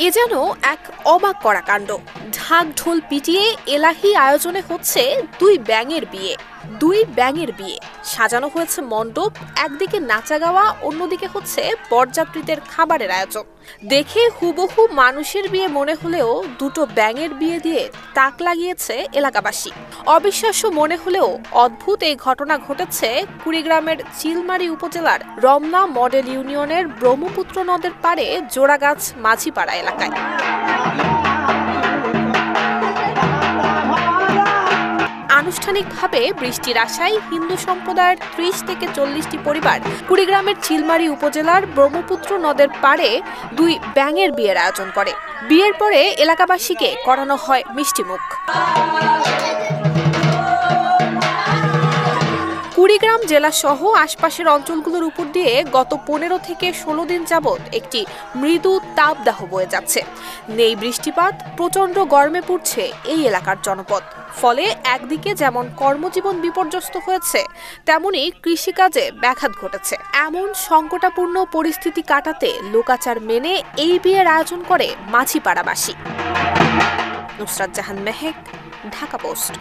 এ যেন এক অবাক করা কাণ্ড। ঢাক ঢোল পিটিয়ে এলাহি আয়োজনে হচ্ছে দুই ব্যাঙের বিয়ে। সাজানো হয়েছে মণ্ডপ, একদিকে নাচা গাওয়া, অন্যদিকে হচ্ছে বরযাত্রীদের খাবারের আয়োজন। দেখে হুবহু মানুষের বিয়ে মনে হলেও দুটো ব্যাঙের বিয়ে দিয়ে তাক লাগিয়েছে এলাকাবাসী। অবিশ্বাস্য মনে হলেও অদ্ভুত এই ঘটনা ঘটেছে কুড়িগ্রামের চিলমারী উপজেলার রমনা মডেল ইউনিয়নের ব্রহ্মপুত্র নদের পাড়ে জোড়াগাছ মাঝিপাড়া এলাকায়। আনুষ্ঠানিকভাবে বৃষ্টির আশায় হিন্দু সম্প্রদায়ের ৩০ থেকে ৪০টি পরিবার কুড়িগ্রামের চিলমারী উপজেলার ব্রহ্মপুত্র নদের পাড়ে দুই ব্যাঙের বিয়ের আয়োজন করে। বিয়ের পরে এলাকাবাসীকে করানো হয় মিষ্টিমুখ। কুড়িগ্রাম জেলা সহ আশপাশের অঞ্চলগুলোর উপর দিয়ে গত ১৫ থেকে ১৬ দিন যাবৎ একটি মৃদু তাপদাহ বয়ে যাচ্ছে। নেই বৃষ্টিপাত, প্রচণ্ড গরমে পুড়ছে এই এলাকার জনপদ। ফলে একদিকে যেমন কর্মজীবন বিপর্যস্ত হয়েছে, তেমনি কৃষিকাজে ব্যাঘাত ঘটেছে। এমন সংকটাপূর্ণ পরিস্থিতি কাটাতে লোকাচার মেনে এই বিয়ের আয়োজন করে মাঝিপাড়াবাসী। নুসরাত জাহান মেহেক, ঢাকা পোস্ট।